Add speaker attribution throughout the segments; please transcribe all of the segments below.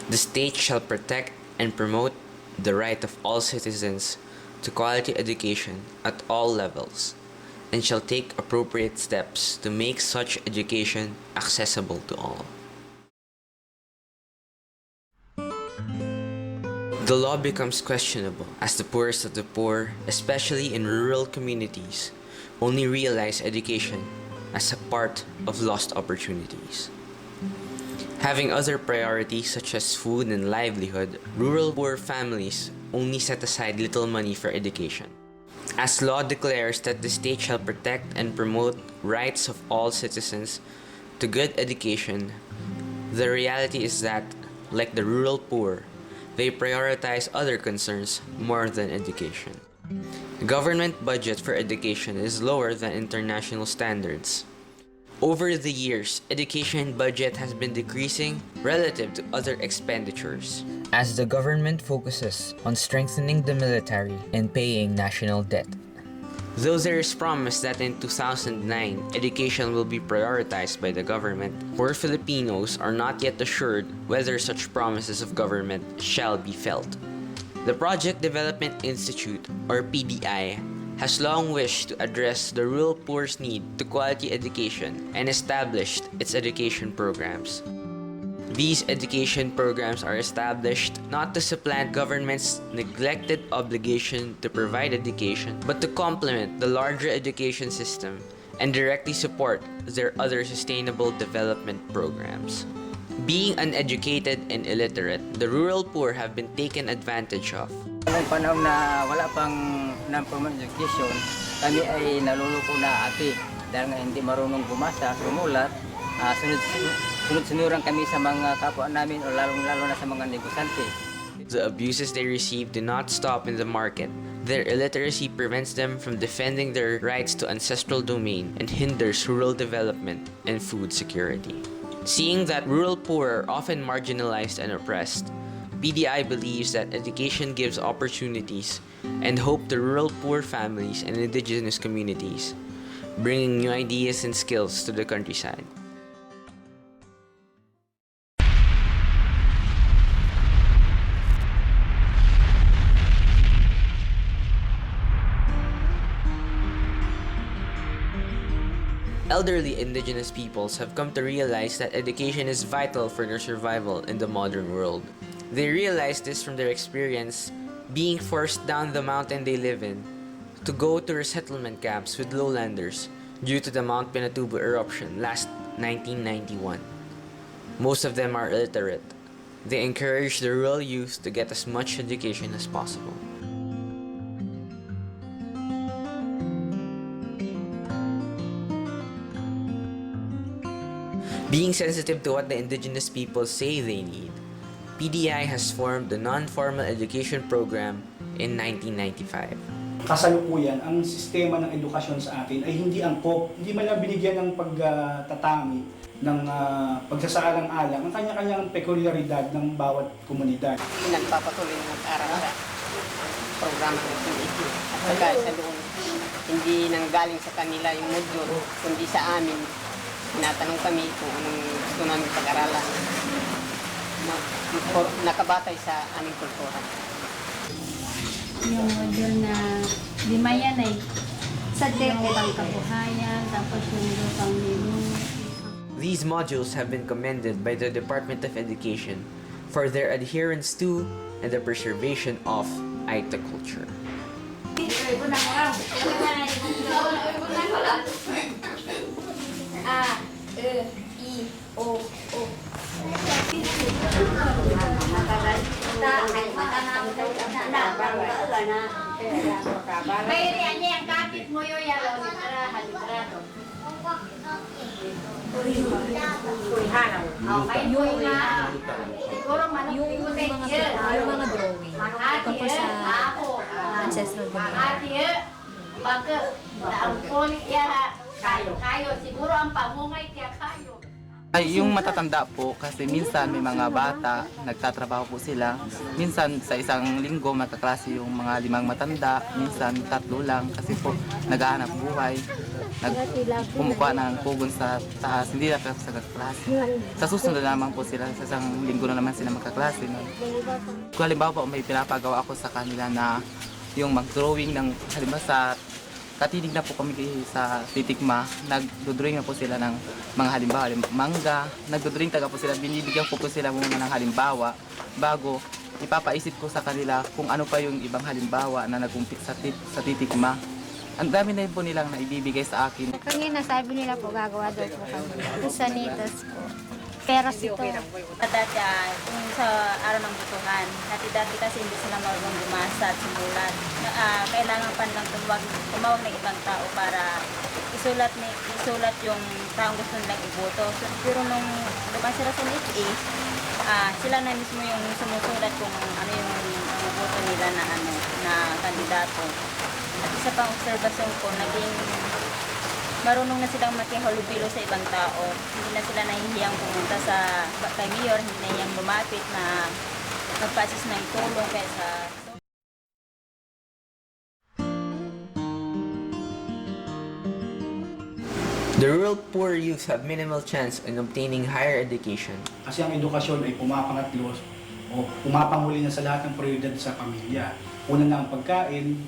Speaker 1: The state shall protect and promote the right of all citizens to quality education at all levels, and shall take appropriate steps to make such education accessible to all. The law becomes questionable as the poorest of the poor, especially in rural communities, only realize education as a part of lost opportunities. Having other priorities such as food and livelihood, rural poor families only set aside little money for education. As law declares that the state shall protect and promote rights of all citizens to good education, the reality is that, like the rural poor, they prioritize other concerns more than education. The government budget for education is lower than international standards. Over the years, education budget has been decreasing relative to other expenditures, as the government focuses on strengthening the military and paying national debt. Though there is promise that in 2009, education will be prioritized by the government, poor Filipinos are not yet assured whether such promises of government shall be felt. The Project Development Institute, or PDI, has long wished to address the rural poor's need to quality education and established its education programs. These education programs are established not to supplant government's neglected obligation to provide education, but to complement the larger education system and directly support their other sustainable development programs. Being uneducated and illiterate, the rural poor have been taken advantage of.
Speaker 2: Noong panahon na wala pang non-formal education, kami ay naluluko na ate dahil nga hindi marunong bumasa, sumulat, sunod-sunuran kami sa mga kapwa namin o lalong-lalo na sa mga negosyante.
Speaker 1: The abuses they receive do not stop in the market. Their illiteracy prevents them from defending their rights to ancestral domain and hinders rural development and food security. Seeing that rural poor are often marginalized and oppressed, PDI believes that education gives opportunities and hope to rural poor families and indigenous communities, bringing new ideas and skills to the countryside. Elderly indigenous peoples have come to realize that education is vital for their survival in the modern world. They realize this from their experience being forced down the mountain they live in to go to resettlement camps with lowlanders due to the Mount Pinatubo eruption last 1991. Most of them are illiterate. They encourage the rural youth to get as much education as possible. Being sensitive to what the indigenous people say they need, PDI has formed the Non-Formal Education Program in 1995.
Speaker 3: Kasalukuyan, ang sistema ng edukasyon sa atin ay hindi angkop, hindi man lang binigyan ng pagtatami ng pagsasaalang-alang ang kanya-kanyang pekulyaridad ng bawat komunidad.
Speaker 4: Nagpapatuloy ng mag-aral sa programa ng PDI. At saka sa doon, hindi nanggaling sa kanila yung module, kundi sa amin. Tinatanong kami kung anong gusto namin pag-aralan. Nakabatay sa aming kultura.
Speaker 5: Yung module na lima yan ay sa pang kabuhayan, tapos yung lupang limu.
Speaker 1: These modules have been commended by the Department of Education for their adherence to and the preservation of Ayta culture.
Speaker 6: Yung mga drawing tungkol sa ancestral domain.
Speaker 7: Ay, yung matatanda po kasi minsan may mga bata, nagtatrabaho po sila. Minsan sa isang linggo magkaklase yung mga 5 matanda, minsan 3 lang kasi po naghahanap buhay. kumukuha ng pugon sa taas, hindi na sa klase. Sa susunod naman po sila, sa isang linggo na naman sila magkaklase. No? Kung halimbawa po may pinapagawa ako sa kanila na yung mag-drawing ng, halimbawa sa katinig na po kami sa titikma, nag-drawing na po sila ng mga halimbawa, mangga, nag-drawing taga po sila, binibigyan ko po sila muna ng halimbawa bago ipapaisip ko sa kanila kung ano pa yung ibang halimbawa na nagumpit sa titikma. Ang dami na po nilang naibibigay sa akin.
Speaker 8: Kanina sabi nila po gagawa daw po kami. Yung sa Nitas po. Pero ito.
Speaker 9: Dati yung sa araw ng butuhan, dati kasi hindi sila marunong bumasa at sumulat. Kailangan pa lang tumawag ng ibang tao para isulat yung taong gusto nilang iboto. So, pero nung dumaan sila sa HA, sila na mismo yung sumusulat kung ano yung iboto nila na kandidato. At isa pang obserbasyon ko, naging marunong na silang makihalubilo sa ibang tao. Hindi na sila nahihiyang pumunta kay Mayor, hindi na hiyang lumapit na magpa-assist ng tulong kaysa...
Speaker 1: The rural poor youth have minimal chance in obtaining higher education.
Speaker 3: Kasi ang edukasyon ay pumapangatlo o pumapanguli na sa lahat ng prioridad sa pamilya. Una na ang pagkain,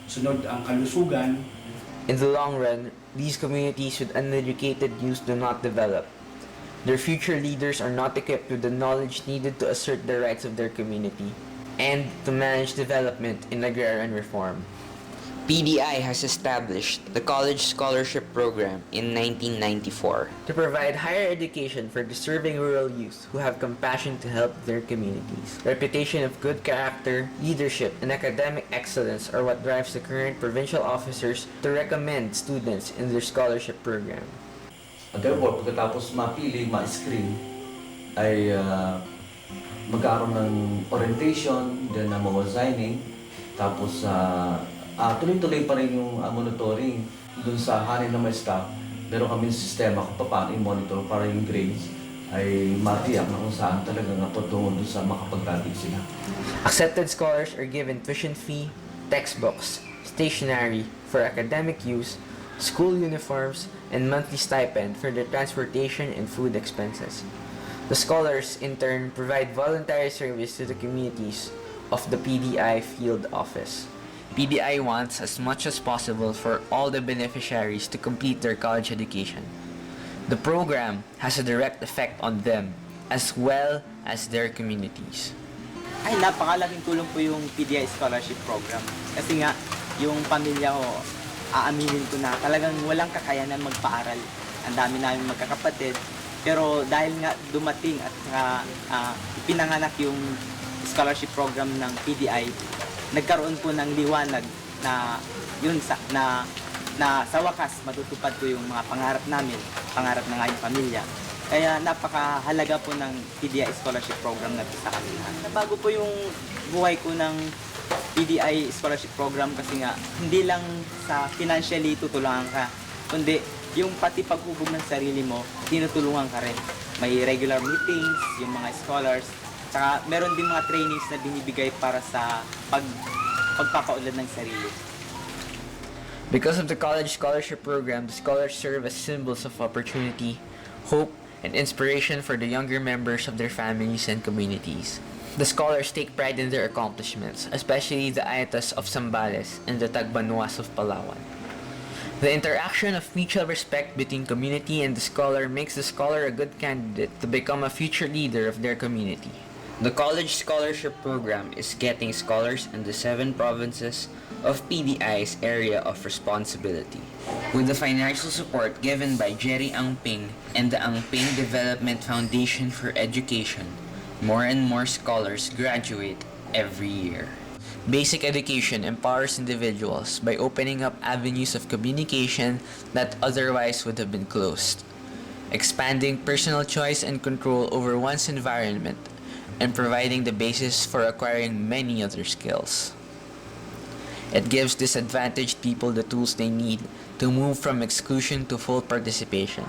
Speaker 3: sunod ang kalusugan.
Speaker 1: In the long run, these communities with uneducated youth do not develop. Their future leaders are not equipped with the knowledge needed to assert the rights of their community and to manage development in agrarian reform. PDI has established the College Scholarship Program in 1994 to provide higher education for deserving rural youth who have compassion to help their communities. Reputation of good character, leadership, and academic excellence are what drives the current provincial officers to recommend students in their scholarship program.
Speaker 10: At therefore, pagkatapos mapili, ma-screen, ay magkaroon ng orientation, then ma-signing, tapos tuloy-tuloy pa rin yung monitoring dun sa hanin na may staff. Meron kami sistema kung paano i-monitor para yung grades ay matiyak na kung saan talaga napatungo dun sa makapagdating sila.
Speaker 1: Accepted scholars are given tuition fee, textbooks, stationery for academic use, school uniforms, and monthly stipend for their transportation and food expenses. The scholars, in turn, provide voluntary service to the communities of the PDI field office. PDI wants as much as possible for all the beneficiaries to complete their college education. The program has a direct effect on them as well as their communities.
Speaker 11: Ay, napakalaking tulong po yung PDI Scholarship Program. Kasi nga, yung pamilya ko, aaminin ko na talagang walang kakayanan magpaaral. Ang dami namin magkakapatid. Pero dahil nga dumating at pinanganak yung scholarship program ng PDI, nagkaroon po ng liwanag na yun na sa wakas matutupad ko yung mga pangarap namin, pangarap ng aking pamilya. Kaya napakahalaga po ng PDI Scholarship Program na sa kanila. Nabago po yung buhay ko ng PDI Scholarship Program kasi nga hindi lang sa financially tutulungan ka, kundi yung pati paghubog ng sarili mo, tinutulungan ka rin. May regular meetings, yung mga scholars, saka meron din mga trainings na binibigay para sa pagpapaunlad ng sarili.
Speaker 1: Because of the College Scholarship Program, the scholars serve as symbols of opportunity, hope, and inspiration for the younger members of their families and communities. The scholars take pride in their accomplishments, especially the Aytas of Zambales and the Tagbanuas of Palawan. The interaction of mutual respect between community and the scholar makes the scholar a good candidate to become a future leader of their community. The College Scholarship Program is getting scholars in the 7 provinces of PDI's area of responsibility. With the financial support given by Jerry Angping and the Angping Development Foundation for Education, more and more scholars graduate every year. Basic education empowers individuals by opening up avenues of communication that otherwise would have been closed, expanding personal choice and control over one's environment, and providing the basis for acquiring many other skills. It gives disadvantaged people the tools they need to move from exclusion to full participation.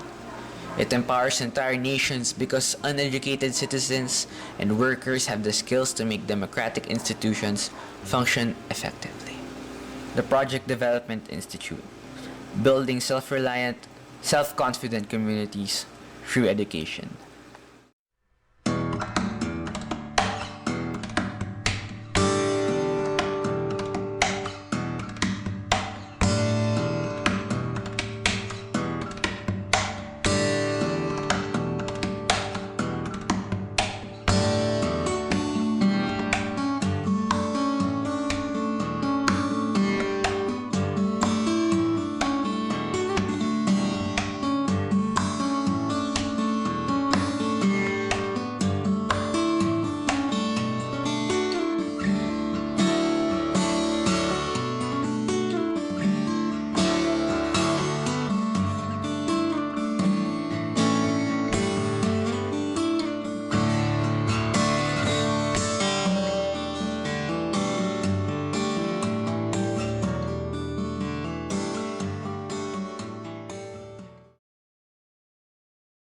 Speaker 1: It empowers entire nations because uneducated citizens and workers have the skills to make democratic institutions function effectively. The Project Development Institute. building self-reliant, self-confident communities through education.